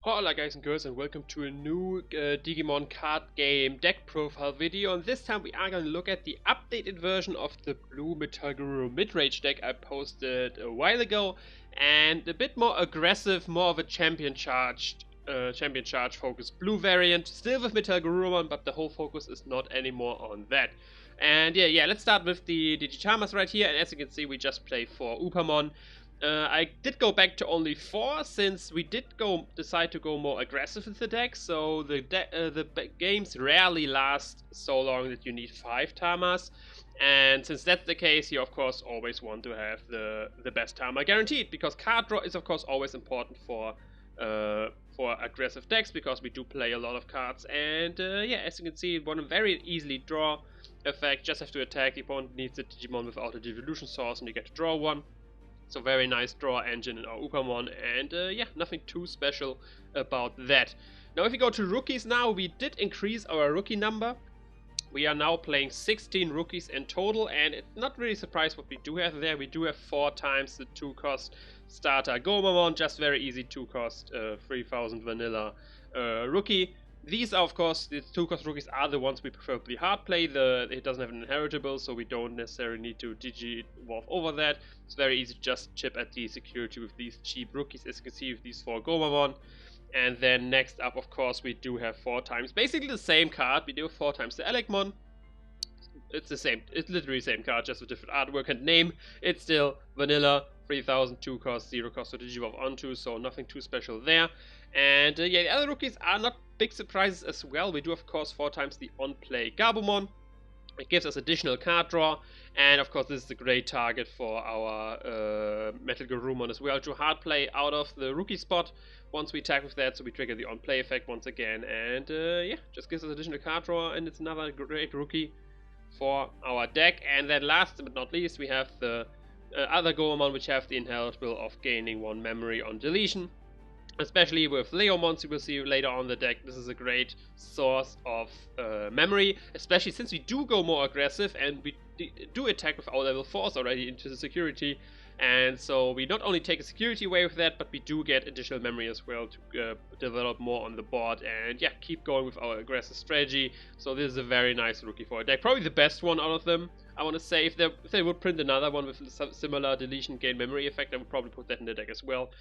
Hola guys and girls, and welcome to a new Digimon card game deck profile video. And this time we are going to look at the updated version of the Blue MetalGarurumon Midrange deck I posted a while ago, and a bit more aggressive, more of a champion charge focused blue variant, still with MetalGarurumon, but the whole focus is not anymore on that. And yeah, let's start with the Tamers right here, and as you can see we just play 4 Oppoinents. I did go back to only 4 since we did decide to go more aggressive with the deck, so the games rarely last so long that you need 5 Tamas. And since that's the case, you of course always want to have the best Tama guaranteed, because card draw is of course always important for aggressive decks, because we do play a lot of cards. And yeah, as you can see, one very easily draw effect. Just have to attack, the opponent needs a Digimon without a devolution source, and you get to draw one. So very nice draw engine in our Oppoinents, and yeah, nothing too special about that. Now if we go to rookies now, we did increase our rookie number. We are now playing 16 rookies in total, and it's not really surprised what we do have there. We do have 4 times the 2-cost starter Gomamon, just very easy 2-cost 3000 vanilla rookie. These are, of course, the 2-cost rookies are the ones we preferably hard play. It doesn't have an inheritable, so we don't necessarily need to digi-evolve over that. It's very easy to just chip at the security with these cheap rookies, as you can see with these 4 Gomamon. And then next up, of course, we do have 4 times, basically the same card. We do 4 times the Elecmon. It's the same, it's literally the same card, just with different artwork and name. It's still vanilla, 3000, 2-cost, 0-cost to Digivolve onto, so nothing too special there. And yeah, the other rookies are not big surprises as well. We do, of course, 4 times the on-play Gabumon. It gives us additional card draw, and of course this is a great target for our MetalGarurumon as well, to hard play out of the rookie spot once we attack with that, so we trigger the on-play effect once again. And yeah, just gives us additional card draw, and it's another great rookie for our deck. And then last but not least, we have the other Gomamon, which have the inheritable of gaining 1 memory on deletion. Especially with Leomons, you will see later on the deck, this is a great source of memory, especially since we do go more aggressive and we do attack with our level 4s already into the security. And so we not only take a security away with that, but we do get additional memory as well to develop more on the board and yeah, keep going with our aggressive strategy. So this is a very nice rookie for a deck, probably the best one out of them. I want to say if they would print another one with similar deletion gain memory effect, I would probably put that in the deck as well.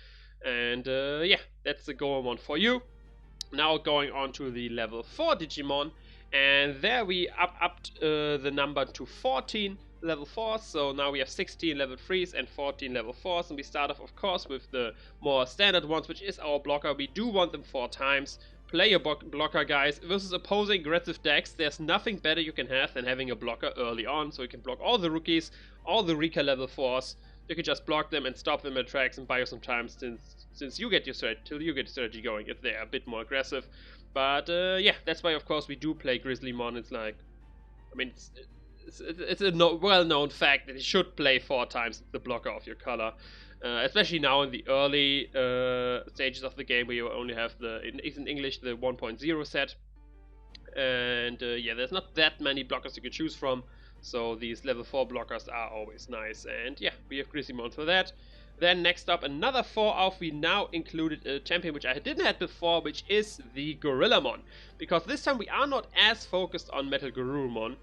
And yeah, that's the Gomamon for you. Now going on to the level 4 Digimon, and there we upped the number to 14 level 4s, so now we have 16 level 3s and 14 level 4s, and we start off, of course, with the more standard ones, which is our blocker. We do want them 4 times. Play your blocker, guys. Versus opposing aggressive decks, there's nothing better you can have than having a blocker early on, so you can block all the rookies, all the Rika level 4s. You can just block them and stop them at tracks and buy you some time since you get your strategy going if they're a bit more aggressive. But yeah, that's why of course we do play Grizzlymon. It's like, I mean, it's a well-known fact that you should play 4 times the blocker of your color, especially now in the early stages of the game where you only have in English the 1.0 set, and yeah, there's not that many blockers you can choose from. So these level 4 blockers are always nice, and yeah, we have Grizzlymon for that. Then next up, another 4 off, we now included a champion which I didn't have before, which is the Gorillamon. Because this time we are not as focused on MetalGarurumon.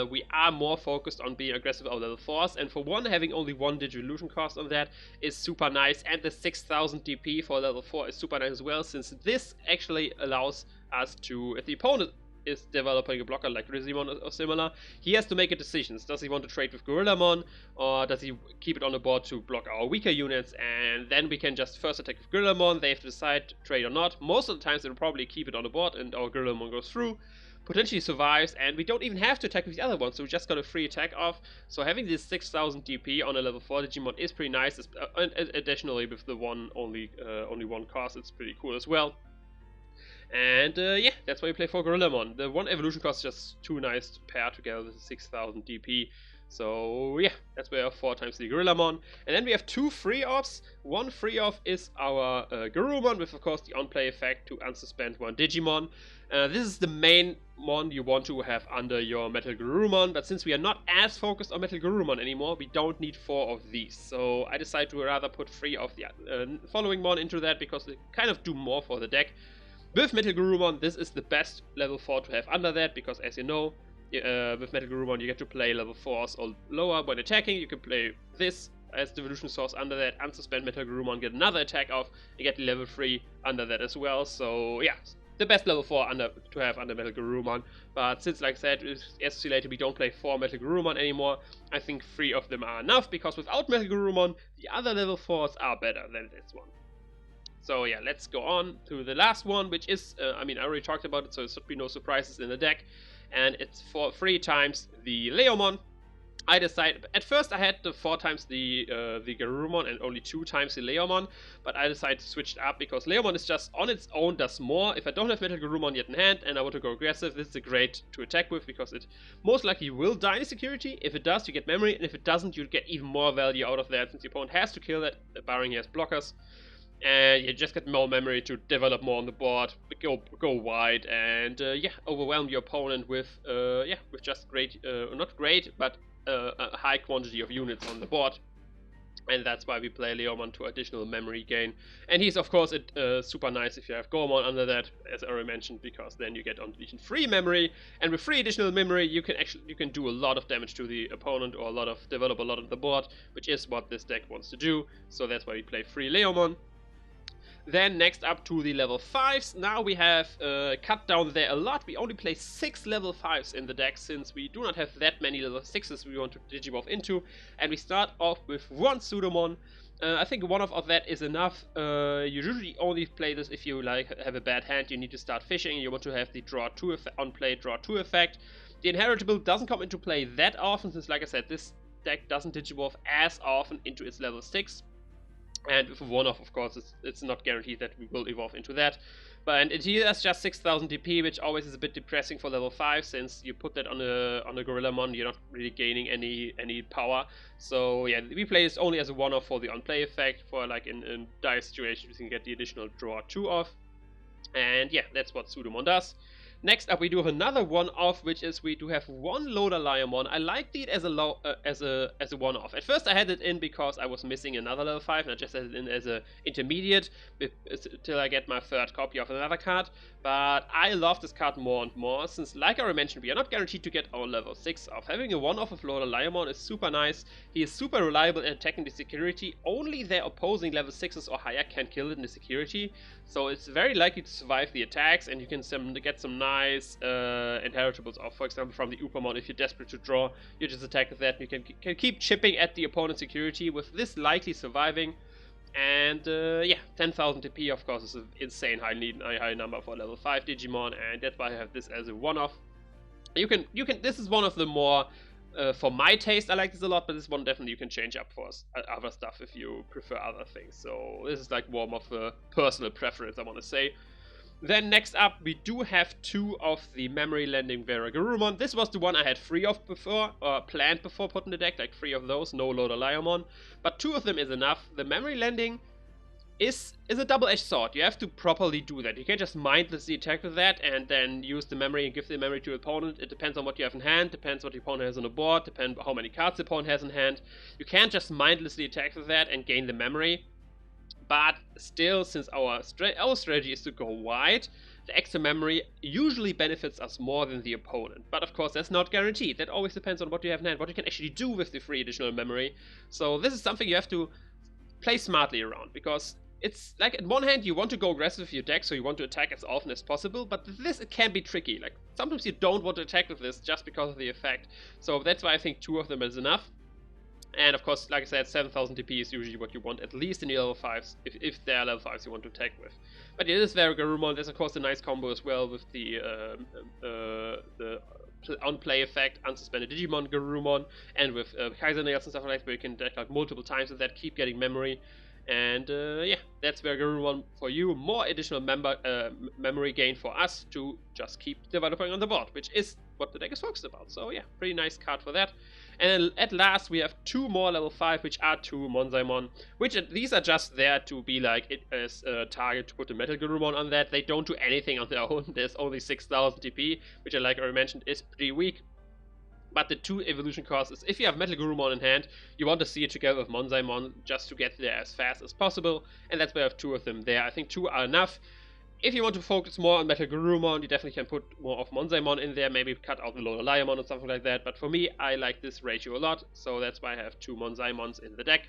We are more focused on being aggressive on level 4s, and for one, having only 1 Digivolution cost on that is super nice, and the 6000 DP for level 4 is super nice as well, since this actually allows us to, if the opponent is developing a blocker like Grizzlymon or similar, he has to make a decision. Does he want to trade with Gorillamon, or does he keep it on the board to block our weaker units? And then we can just first attack with Gorillamon. They have to decide to trade or not. Most of the times they will probably keep it on the board, and our Gorillamon goes through, potentially survives, and we don't even have to attack with the other one, so we just got a free attack off. So having this 6000 DP on a level 4 Digimon is pretty nice. Additionally, with the only 1 cost, it's pretty cool as well. And yeah, that's why we play for Gorillamon. The 1 evolution cost is just too nice to pair together with 6000 DP. So yeah, that's where we have 4 times the Gorillamon. And then we have 2 free offs. One free off is our Garurumon with of course the on-play effect to unsuspend 1 Digimon. This is the main mon you want to have under your Metal Garurumon, but since we are not as focused on Metal Garurumon anymore, we don't need 4 of these. So I decided to rather put 3 of the following mon into that because they kind of do more for the deck. With Metal Garurumon, this is the best level 4 to have under that, because as you know, with Metal Garurumon you get to play level 4s or lower when attacking. You can play this as Devolution Source under that, unsuspend Metal Garurumon, get another attack off, and get the level 3 under that as well. So yeah, the best level 4 to have under Metal Garurumon. But since, like I said, as see later, we don't play 4 Metal Garurumon anymore, I think 3 of them are enough, because without Metal Garurumon, the other level 4s are better than this one. So yeah, let's go on to the last one, which is, I mean, I already talked about it, so there should be no surprises in the deck. And it's for 3 times the Leomon. I decided, at first I had the 4 times the Garurumon and only 2 times the Leomon, but I decided to switch it up because Leomon is just on its own does more. If I don't have Metal Garurumon yet in hand and I want to go aggressive, this is a great to attack with, because it most likely will die in security. If it does, you get memory, and if it doesn't, you get even more value out of that, since your opponent has to kill that, barring he has blockers. And you just get more memory to develop more on the board, go wide, and yeah, overwhelm your opponent with with just great, not great, but a high quantity of units on the board. And that's why we play Leomon to additional memory gain. And he's of course super nice if you have Goremon under that, as I already mentioned, because then you get on addition free memory, and with 3 additional memory you can do a lot of damage to the opponent, or develop a lot on the board, which is what this deck wants to do. So that's why we play free Leomon. Then next up to the level 5s. Now we have cut down there a lot. We only play 6 level 5s in the deck, since we do not have that many level 6s we want to Digivolve into. And we start off with 1 Pseudomon. I think 1 of that is enough. You usually only play this if you have a bad hand, you need to start fishing, you want to have the draw 2 on play draw 2 effect. The Inheritable doesn't come into play that often, since like I said, this deck doesn't Digivolve as often into its level 6. And with 1-off, of course, it's not guaranteed that we will evolve into that. But it has just 6000 DP, which always is a bit depressing for level 5, since you put that on a Gorillamon, you're not really gaining any power. So yeah, we play this only as a 1-off for the on-play effect, for like in dire situations we can get the additional draw 2 off. And yeah, that's what Pseudomon does. Next up, we do have another 1-off, which is we do have 1 Loader Liamon. I liked it as a 1-off. At first, I had it in because I was missing another level 5, and I just had it in as an intermediate till I get my 3rd copy of another card. But I love this card more and more, since, like I already mentioned, we are not guaranteed to get our level 6 off. Having a 1-off of Loader Liamon is super nice. He is super reliable in attacking the security. Only their opposing level 6s or higher can kill it in the security. So it's very likely to survive the attacks, and you can get some nice inheritables off. For example, from the Upamon, if you're desperate to draw, you just attack with that, and you can keep chipping at the opponent's security with this likely surviving. And yeah, 10,000 TP of course is an insane high number for level 5 Digimon, and that's why I have this as a 1-off. This is one of the more for my taste, I like this a lot, but this one definitely you can change up for other stuff if you prefer other things. So this is like more of a personal preference, I want to say. Then next up, we do have 2 of the Memory Landing Vera Garurumon. This was the one I had 3 of before, or planned before putting the deck, like 3 of those, no Loader Liamon. But 2 of them is enough. The Memory Landing is a double-edged sword. You have to properly do that. You can't just mindlessly attack with that and then use the memory and give the memory to your opponent. It depends on what you have in hand, depends what your opponent has on the board, depends how many cards the opponent has in hand. You can't just mindlessly attack with that and gain the memory. But still, since our strategy is to go wide, the extra memory usually benefits us more than the opponent. But of course, that's not guaranteed. That always depends on what you have in hand, what you can actually do with the 3 additional memory. So this is something you have to play smartly around, because it's like, on one hand, you want to go aggressive with your deck, so you want to attack as often as possible, but this, it can be tricky. Like, sometimes you don't want to attack with this just because of the effect. So that's why I think 2 of them is enough. And of course, like I said, 7000 TP is usually what you want, at least in the level 5s, if there are level 5s you want to attack with. But it is very Garurumon. There's of course a nice combo as well with the on-play effect, unsuspended Digimon Garurumon, and with Kaiser Nails and stuff like that, where you can deck like multiple times with that, keep getting memory. And yeah, that's Garurumon for you. More additional memory gain for us to just keep developing on the board, which is what the deck is focused about. So yeah, pretty nice card for that. And at last we have 2 more level 5, which are 2 Monzaimon, which these are just there to be like it as a target to put the MetalGarurumon on that. They don't do anything on their own. There's only 6000 TP, which I like already mentioned is pretty weak. But the 2 evolution costs is if you have MetalGarurumon in hand, you want to see it together with Monzaimon just to get there as fast as possible, and that's why I have 2 of them there. I think 2 are enough. If you want to focus more on MetalGarurumon, you definitely can put more of Monzaimon in there, maybe cut out the Lorelaiamon or something like that, but for me, I like this ratio a lot, so that's why I have 2 Monzaimons in the deck.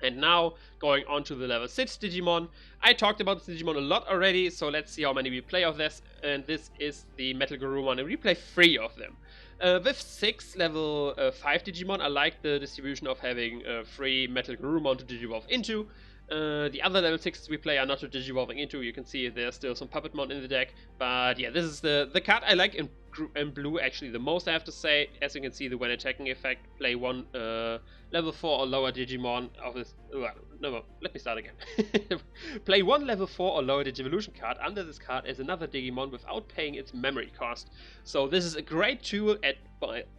And now, going on to the level 6 Digimon. I talked about this Digimon a lot already, so let's see how many we play of this, and this is the MetalGarurumon, and we play 3 of them. With 6 level 5 Digimon, I like the distribution of having 3 MetalGarurumon to Digivolve into. The other level 6s we play are not digivolving into. You can see there's still some Puppetmon in the deck. But yeah, this is the card I like in blue actually the most, I have to say. As you can see, the when attacking effect, play 1 level 4 or lower Digimon of this... no, let me start again. Play 1 level 4 or lower Digivolution card under this card as another Digimon without paying its memory cost. So this is a great tool at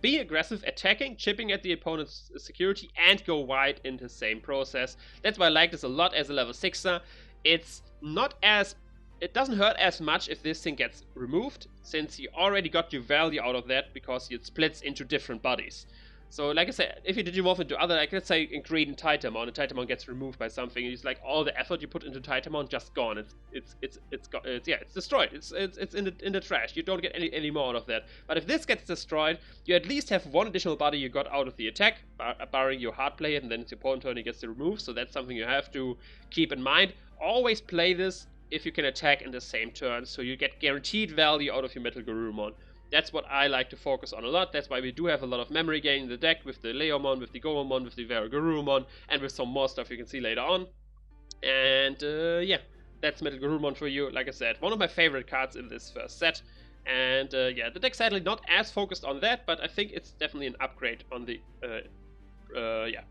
being aggressive, attacking, chipping at the opponent's security, and go wide in the same process. That's why I like this a lot as a level 6er. It's not as... It doesn't hurt as much if this thing gets removed, since you already got your value out of that because it splits into different bodies. So like I said, if you Digivolve into other, like let's say in Green Titamon, and Titamon gets removed by something, it's like all the effort you put into Titamon just gone. It's destroyed. It's in the trash. You don't get any more out of that. But if this gets destroyed, you at least have 1 additional body you got out of the attack, barring your hard play it, and then it's your opponent turn, he gets to remove. So that's something you have to keep in mind. Always play this if you can attack in the same turn, so you get guaranteed value out of your MetalGarurumon. That's what I like to focus on a lot. That's why we do have a lot of memory gain in the deck with the Leomon, with the Goemon, with the Garurumon, and with some more stuff you can see later on. And yeah, that's MetalGarurumon for you. Like I said, one of my favorite cards in this first set. And yeah, the deck sadly not as focused on that, but I think it's definitely an upgrade on the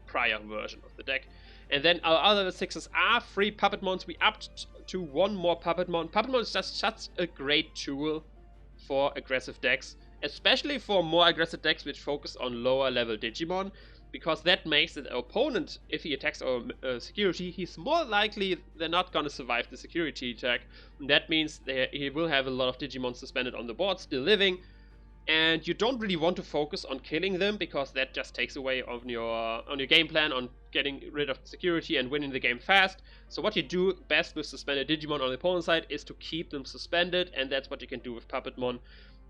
prior version of the deck. And then our other 6s are 3 Puppetmons. We upped to 1 more Puppetmon. Puppetmon is just such a great tool for aggressive decks, especially for more aggressive decks which focus on lower level Digimon, because that makes the opponent, if he attacks our security, he's more likely than not gonna survive the security attack. And that means he will have a lot of Digimon suspended on the board, still living, and you don't really want to focus on killing them, because that just takes away on your game plan on getting rid of security and winning the game fast. So what you do best with suspended Digimon on the opponent's side is to keep them suspended, and that's what you can do with Puppetmon.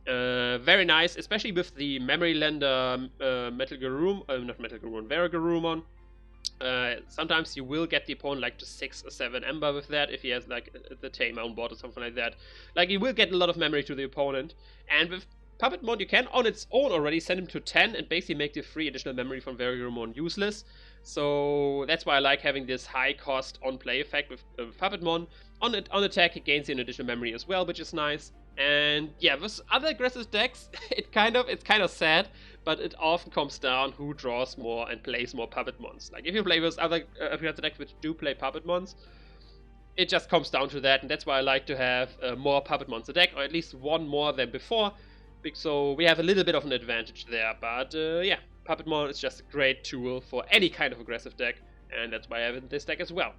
Very nice, especially with the Memory Lender Garurumon. Sometimes you will get the opponent like to 6 or 7 Ember with that, if he has like the Tamer on board or something like that. Like, you will get a lot of memory to the opponent, and with Puppetmon you can on its own already send him to 10 and basically make the 3 additional memory from Garurumon useless. So that's why I like having this high cost on play effect with Puppetmon. On attack it gains an additional memory as well, which is nice. And yeah, with other aggressive decks, it's kind of sad, but it often comes down who draws more and plays more Puppetmons. Like if you play with other aggressive decks which do play Puppetmons, it just comes down to that, and that's why I like to have more Puppetmons in the deck, or at least 1 more than before. So we have a little bit of an advantage there, but yeah, Puppetmon is just a great tool for any kind of aggressive deck, and that's why I have it in this deck as well.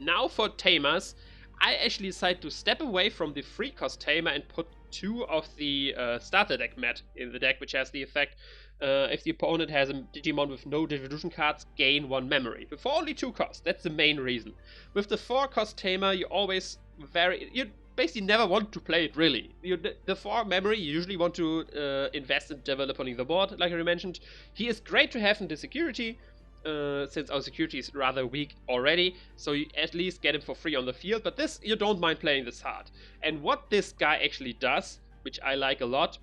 Now for Tamers, I actually decided to step away from the 3-cost Tamer and put 2 of the starter deck Met in the deck, which has the effect, if the opponent has a Digimon with no Digivolution cards, gain 1 memory. But for only 2 costs, that's the main reason. With the 4-cost Tamer, you basically never want to play it, really. The 4 memory, you usually want to invest in developing the board, like I mentioned. He is great to have in the security, since our security is rather weak already, so you at least get him for free on the field, but this, you don't mind playing this hard. And what this guy actually does, which I like a lot,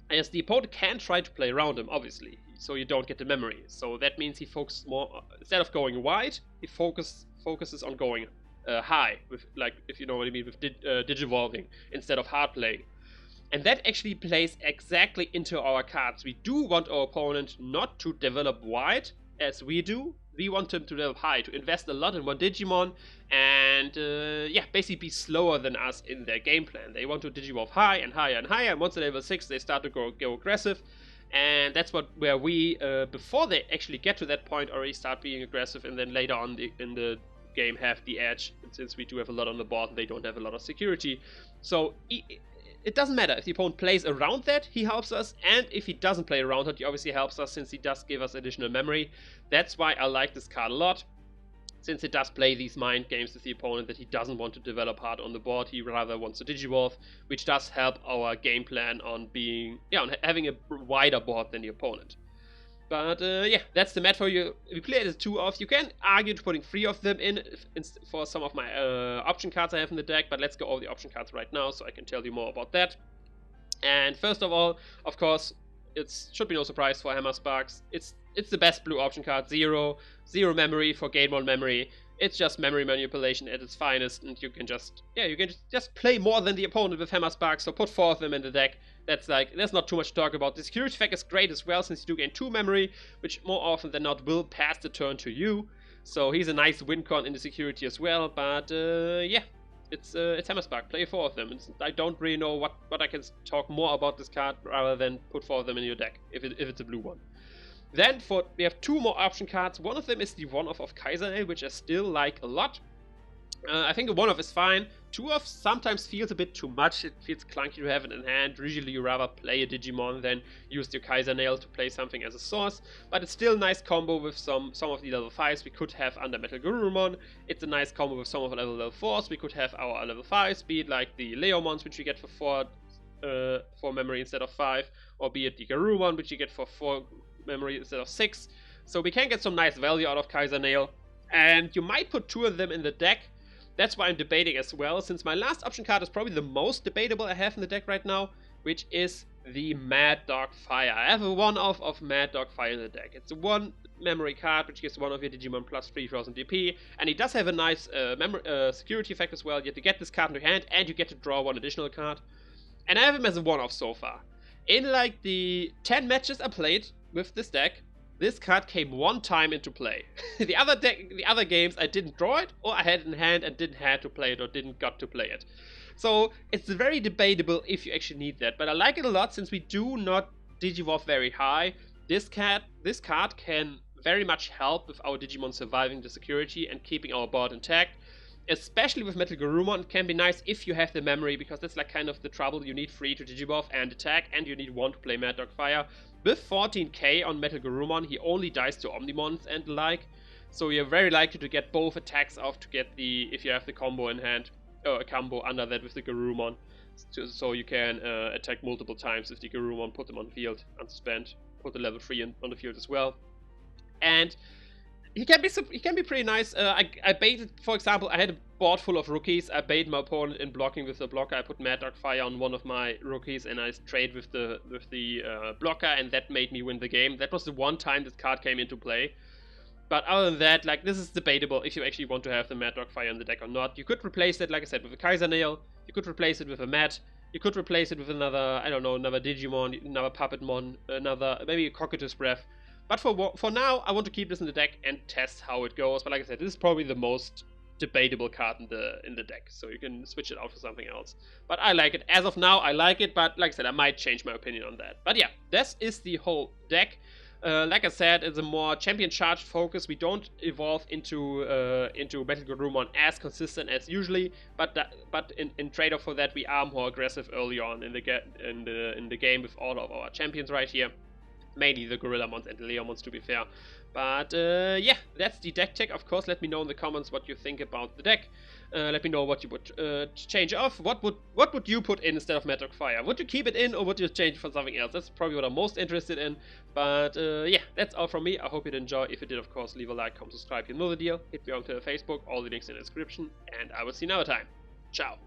is the opponent can try to play around him, obviously, so you don't get the memory. So that means he focuses more, instead of going wide, he focuses on going high, with, like, if you know what I mean, with Digivolving instead of hard playing. And that actually plays exactly into our cards. We do want our opponent not to develop wide, as we do. We want them to develop high, to invest a lot in one Digimon, and yeah, basically be slower than us in their game plan. They want to Digivolve high and higher and higher, and once they're level 6, they start to go aggressive. And that's where we, before they actually get to that point, already start being aggressive, and then later on in the game have the edge. And since we do have a lot on the board, they don't have a lot of security. So it doesn't matter if the opponent plays around that, he helps us, and if he doesn't play around it, he obviously helps us since he does give us additional memory. That's why I like this card a lot, since it does play these mind games with the opponent that he doesn't want to develop hard on the board, he rather wants to Digivolve, which does help our game plan on being, on having a wider board than the opponent. But yeah, that's the mat for you. We played 2 of. You can argue to putting 3 of them in for some of my option cards I have in the deck, but let's go over the option cards right now so I can tell you more about that. And first of all, of course, it should be no surprise for Hammer Sparks. It's the best blue option card. Zero memory for gain 1 memory. It's just memory manipulation at its finest, and you can just play more than the opponent with Hammer Sparks. So put 4 of them in the deck. That's there's not too much to talk about. The security effect is great as well, since you do gain 2 memory, which more often than not will pass the turn to you. So he's a nice win con in the security as well. But yeah, it's Hammer Spark. Play 4 of them. I don't really know what I can talk more about this card rather than put 4 of them in your deck if it's a blue one. Then we have 2 more option cards. One of them is the 1-off of Scizor, which I still like a lot. I think a 1-off is fine. 2-off sometimes feels a bit too much. It feels clunky to have it in hand. Usually you rather play a Digimon than use your Scizor to play something as a source. But it's still a nice combo with some of the level 5s we could have under MetalGarurumon. It's a nice combo with some of the level 4s. We could have our level 5s, be it like the Leomons, which we get for 4 memory instead of 5, or be it the Garurumon, which you get for 4 memory instead of 6. So we can get some nice value out of Scizor, and you might put 2 of them in the deck. That's why I'm debating as well, since my last option card is probably the most debatable I have in the deck right now, which is the Mad Dog Fire. I have a 1-off of Mad Dog Fire in the deck. It's a 1 memory card, which gives one of your Digimon plus 3000 DP, and it does have a nice security effect as well. You have to get this card in your hand, and you get to draw 1 additional card. And I have him as a 1-off so far. In like the 10 matches I played with this deck, this card came 1 time into play. The other games I didn't draw it, or I had it in hand and didn't have to play it, or didn't got to play it. So it's very debatable if you actually need that. But I like it a lot, since we do not Digivolve very high. This card can very much help with our Digimon surviving the security and keeping our board intact. Especially with MetalGarurumon, it can be nice if you have the memory, because that's like kind of the trouble. You need 3 to Digivolve and attack, and you need 1 to play Mad Dog Fire. With 14k on MetalGarurumon, he only dies to Omnimons and the like, so you're very likely to get both attacks off to get if you have the combo in hand, or a combo under that with the Garurumon, so you can attack multiple times with the Garurumon, put them on the field, unsuspend, put the level 3 on the field as well. And he can be pretty nice. I baited, for example, I had a board full of rookies. I baited my opponent in blocking with the blocker. I put Mad Dog Fire on one of my rookies, and I trade with the blocker, and that made me win the game. That was the 1 time this card came into play. But other than that, like, this is debatable if you actually want to have the Mad Dog Fire in the deck or not. You could replace it, like I said, with a Scizor. You could replace it with a Mat. You could replace it with another, I don't know, another Digimon, another Puppetmon, maybe a Cocytus Breath. But for now, I want to keep this in the deck and test how it goes. But like I said, this is probably the most debatable card in the deck, so you can switch it out for something else. But I like it. As of now, I like it, but like I said, I might change my opinion on that. But yeah, this is the whole deck. Like I said, it's a more champion charged focus. We don't evolve into MetalGarurumon as consistent as usually, but in trade-off for that, we are more aggressive early on in the game with all of our champions right here. Mainly the Gorillamons and the Leomons, to be fair. But yeah, that's the deck tech. Of course, let me know in the comments what you think about the deck. Let me know what you would change off. What would you put in instead of Mad Dog Fire? Would you keep it in, or would you change it for something else? That's probably what I'm most interested in. But yeah, that's all from me. I hope you'd enjoy. If you did, of course, leave a like, comment, subscribe. You know the deal. Hit me on to Facebook. All the links in the description. And I will see you another time. Ciao.